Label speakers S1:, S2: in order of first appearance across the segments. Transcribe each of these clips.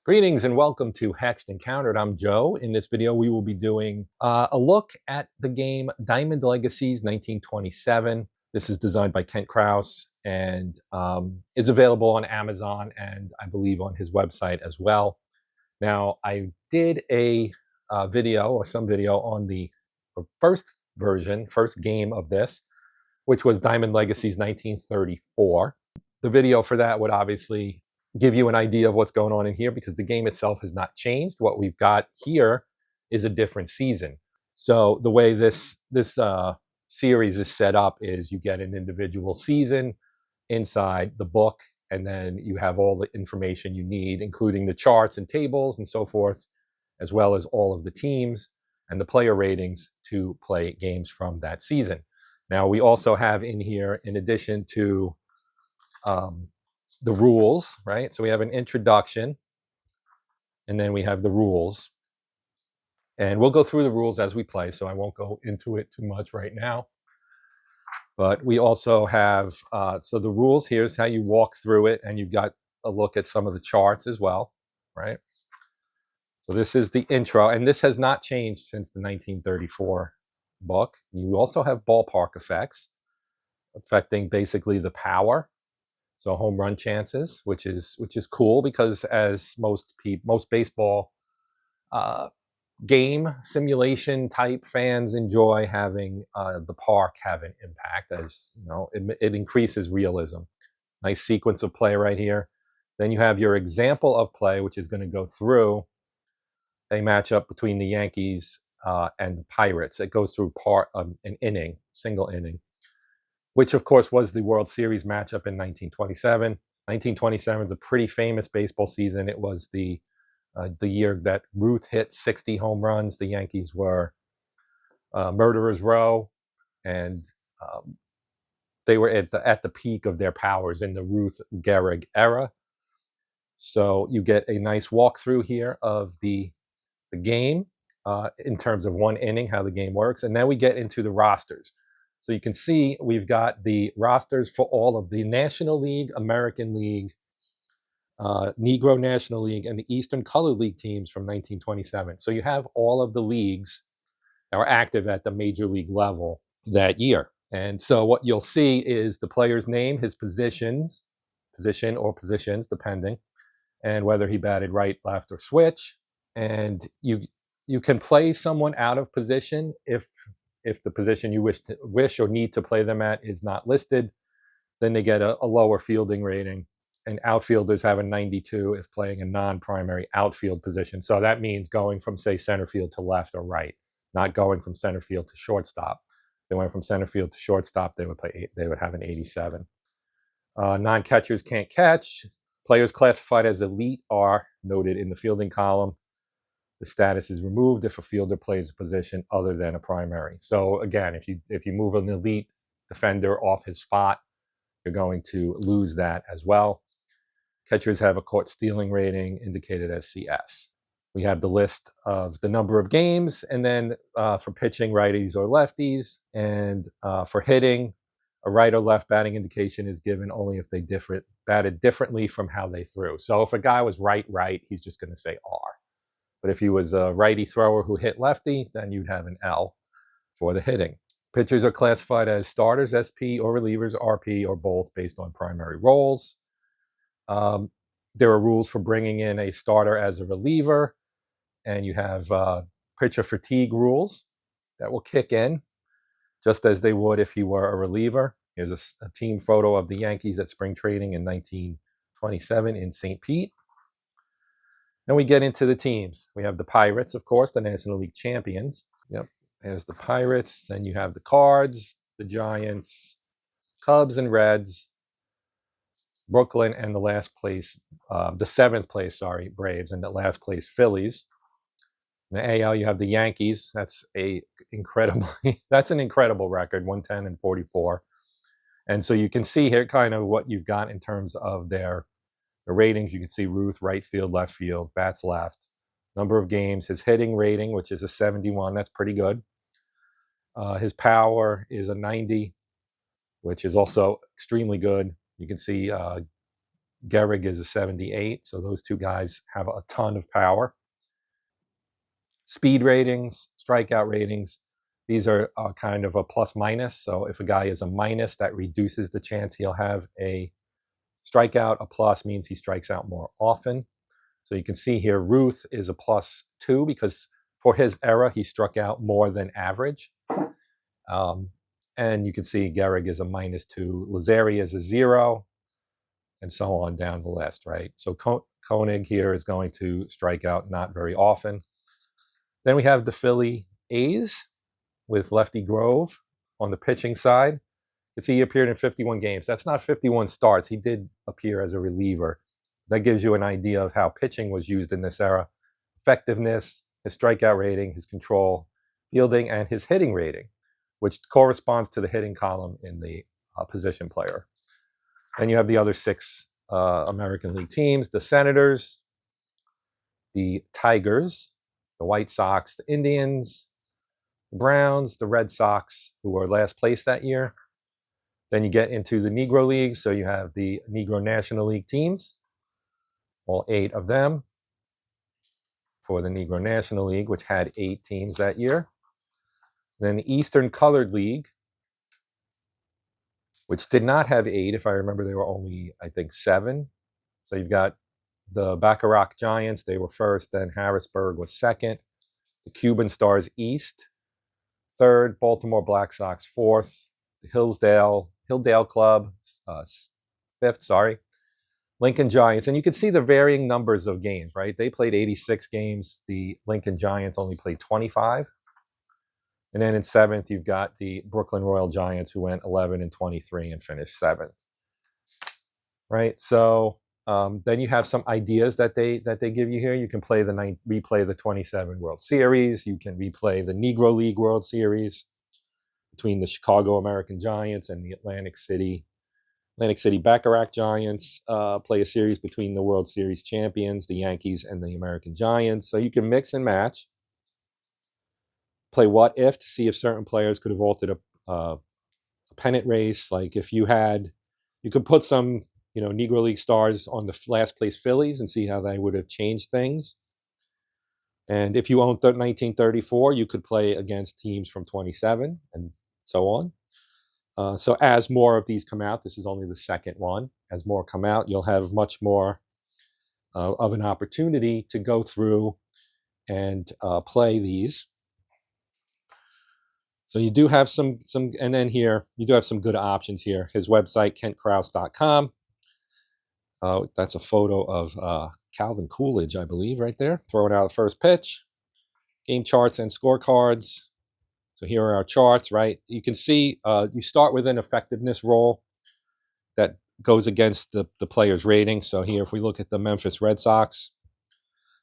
S1: Greetings and welcome to Hexed Encountered. I'm Joe. In this video, we will be doing a look at the game Diamond Legacies 1927. This is designed by Kent Krause and is available on Amazon and I believe on his website as well. Now, I did a video or some video on the first game of this, which was Diamond Legacies 1934. The video for that would obviously give you an idea of what's going on in here because the game itself has not changed. What we've got here is a different season. So the way this series is set up is you get an individual season inside the book, and then you have all the information you need, including the charts and tables and so forth, as well as all of the teams and the player ratings to play games from that season. Now, we also have in here, in addition to the rules, right? So we have an introduction, and then we have the rules. And we'll go through the rules as we play, so I won't go into it too much right now. But we also have, so the rules, here's how you walk through it, and you've got a look at some of the charts as well, right? So this is the intro, and this has not changed since the 1934 book. You also have ballpark effects affecting basically the power. So home run chances, which is cool because as most baseball game simulation type fans enjoy having the park have an impact, as you know, it increases realism. Nice sequence of play right here. Then you have your example of play, which is going to go through a matchup between the Yankees and the Pirates. It goes through an inning, single inning, which of course was the World Series matchup in 1927. 1927 is a pretty famous baseball season. It was the year that Ruth hit 60 home runs. The Yankees were murderers row, and they were at the peak of their powers in the Ruth Gehrig era. So you get a nice walkthrough here of the game in terms of one inning, how the game works, and then we get into the rosters. So you can see we've got the rosters for all of the National League, American League, Negro National League, and the Eastern Color League teams from 1927. So you have all of the leagues that were active at the major league level that year. And so what you'll see is the player's name, his position or positions, depending, and whether he batted right, left, or switch. And you can play someone out of position if the position you wish or need to play them at is not listed. Then they get a lower fielding rating, and outfielders have a 92 if playing a non-primary outfield position. So that means going from, say, center field to left or right, not going from center field to shortstop. If they went from center field to shortstop, they would have an 87. Non-catchers can't catch. Players classified as elite are noted in the fielding column. The status is removed if a fielder plays a position other than a primary. So again, if you move an elite defender off his spot, you're going to lose that as well. Catchers have a caught stealing rating indicated as CS. We have the list of the number of games, and then for pitching, righties or lefties, and for hitting, a right or left batting indication is given only if they batted differently from how they threw. So if a guy was right, he's just going to say R. But if he was a righty thrower who hit lefty, then you'd have an L for the hitting. Pitchers are classified as starters, SP, or relievers, RP, or both, based on primary roles. There are rules for bringing in a starter as a reliever, and you have pitcher fatigue rules that will kick in, just as they would if he were a reliever. Here's a team photo of the Yankees at spring training in 1927 in St. Pete. Then we get into the teams. We have the Pirates, of course, the National League champions. Yep, there's the Pirates. Then you have the Cards, the Giants, Cubs and Reds, Brooklyn, and the seventh place, Braves, and the last place, Phillies. In the AL, you have the Yankees. That's an incredible record, 110 and 44. And so you can see here kind of what you've got in terms of the ratings. You can see Ruth, right field, left field, bats left, number of games, his hitting rating, which is a 71. That's pretty good. His power is a 90, which is also extremely good. You can see Gehrig is a 78. So those two guys have a ton of power. Speed ratings, strikeout ratings. These are kind of a plus minus. So if a guy is a minus, that reduces the chance he'll have a strikeout. A plus means he strikes out more often. So you can see here, Ruth is a +2 because for his era, he struck out more than average. And you can see Gehrig is a -2. Lazari is a 0, and so on down the list, right? So Koenig here is going to strike out not very often. Then we have the Philly A's with Lefty Grove on the pitching side. You can see he appeared in 51 games. That's not 51 starts. He did appear as a reliever. That gives you an idea of how pitching was used in this era. Effectiveness, his strikeout rating, his control, fielding, and his hitting rating, which corresponds to the hitting column in the position player. Then you have the other 6 American League teams: the Senators, the Tigers, the White Sox, the Indians, the Browns, the Red Sox, who were last place that year. Then you get into the Negro Leagues, so you have the Negro National League teams, all 8 of them for the Negro National League, which had 8 teams that year. Then the Eastern Colored League, which did not have 8. If I remember, they were only, I think, 7. So you've got the Bacharach Giants, they were first, then Harrisburg was second, the Cuban Stars East, third, Baltimore Black Sox fourth, the Hilldale Club fifth, Lincoln Giants. And you can see the varying numbers of games, right? They played 86 games. The Lincoln Giants only played 25. And then in 7th, you've got the Brooklyn Royal Giants, who went 11-23 and finished 7th. Right? So then you have some ideas that they give you here. You can replay the 27 World Series. You can replay the Negro League World Series between the Chicago American Giants and the Atlantic City Bacharach Giants. Play a series between the World Series champions, the Yankees, and the American Giants. So you can mix and match. Play what if to see if certain players could have altered a pennant race. Like if you could put some Negro League stars on the last place Phillies and see how they would have changed things. And if you owned 1934, you could play against teams from 27 and so on. So as more of these come out, this is only the second one. As more come out, you'll have much more of an opportunity to go through and play these. So you do have some, and then here, you do have some good options here. His website, kentkrause.com. That's a photo of Calvin Coolidge, I believe, right there. Throwing out the first pitch. Game charts and scorecards. So here are our charts, right? You can see you start with an effectiveness roll that goes against the player's rating. So here, if we look at the Memphis Red Sox,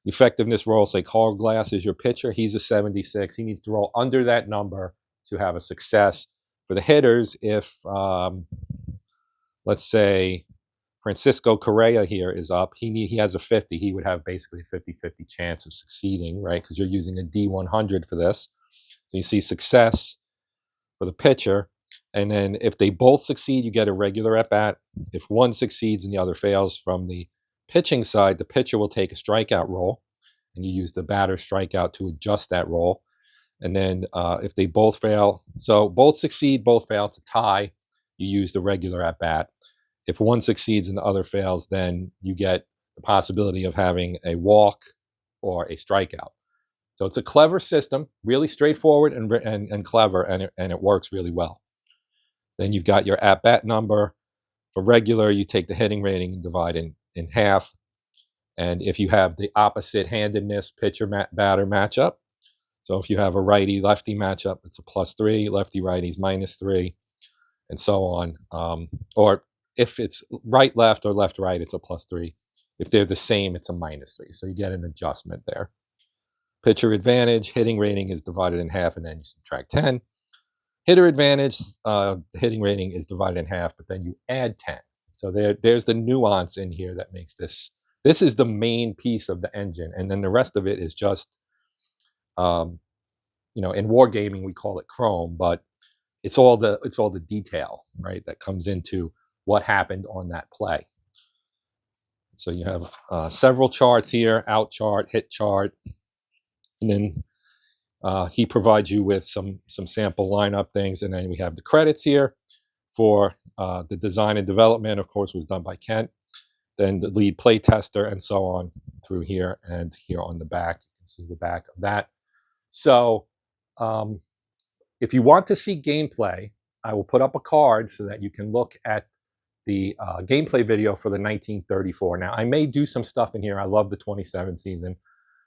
S1: the effectiveness roll, say Carl Glass is your pitcher. He's a 76. He needs to roll under that number to have a success. For the hitters, if, let's say, Francisco Correa here is up, he has a 50. He would have basically a 50-50 chance of succeeding, right? Because you're using a D100 for this. So you see success for the pitcher. And then if they both succeed, you get a regular at-bat. If one succeeds and the other fails from the pitching side, the pitcher will take a strikeout roll, and you use the batter strikeout to adjust that roll. And then if they both fail, so both succeed, both fail, to tie, you use the regular at-bat. If one succeeds and the other fails, then you get the possibility of having a walk or a strikeout. So it's a clever system, really straightforward and clever, and it works really well. Then you've got your at-bat number. For regular, you take the hitting rating and divide in half. And if you have the opposite handedness pitcher-batter matchup, so if you have a righty-lefty matchup, it's a +3, lefty-righty's -3, and so on. Or if it's right-left or left-right, it's a +3. If they're the same, it's a -3. So you get an adjustment there. Pitcher advantage, hitting rating is divided in half, and then you subtract 10. Hitter advantage, the hitting rating is divided in half, but then you add 10. So there's the nuance in here that makes this is the main piece of the engine, and then the rest of it is just, in wargaming we call it Chrome, but it's all the detail, right, that comes into what happened on that play. So you have several charts here, out chart, hit chart, and then he provides you with some sample lineup things. And then we have the credits here for the design and development, of course, was done by Kent. Then the lead play tester and so on through here, and here on the back, you can see the back of that. So if you want to see gameplay, I will put up a card so that you can look at the gameplay video for the 1934. Now, I may do some stuff in here. I love the 27 season.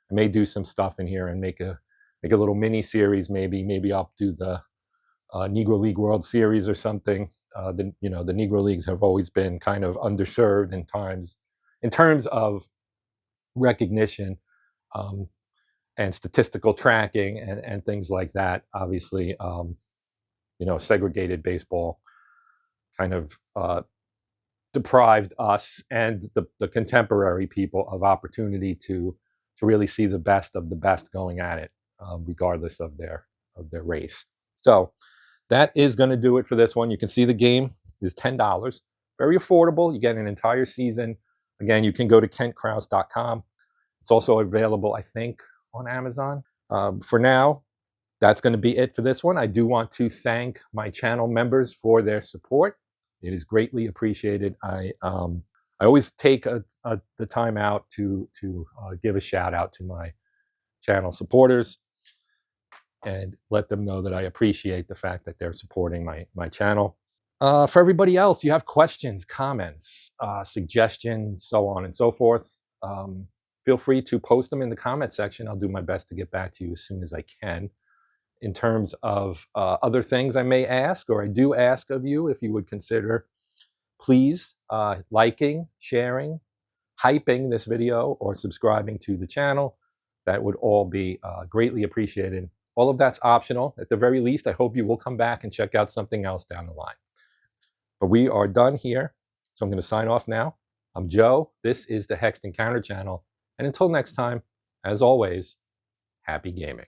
S1: I may do some stuff in here and make a little mini series. Maybe I'll do the Negro League World Series or something. The Negro Leagues have always been kind of underserved in terms of recognition and statistical tracking and things like that. Obviously, segregated baseball kind of deprived us and the contemporary people of opportunity to really see the best of the best going at it, regardless of their race. So that is going to do it for this one. You can see the game is $10. Very affordable. You get an entire season. Again, you can go to kentkrause.com. It's also available, I think, on Amazon. For now, that's going to be it for this one. I do want to thank my channel members for their support. It is greatly appreciated. I always take the time out to give a shout out to my channel supporters and let them know that I appreciate the fact that they're supporting my channel. For everybody else, you have questions, comments, suggestions, so on and so forth. Feel free to post them in the comment section. I'll do my best to get back to you as soon as I can. In terms of other things I may ask, or I do ask of you, if you would consider, please, liking, sharing, hyping this video, or subscribing to the channel. That would all be greatly appreciated. All of that's optional. At the very least, I hope you will come back and check out something else down the line. But we are done here, so I'm going to sign off now. I'm Joe. This is the Hexton Counter Channel. And until next time, as always, happy gaming.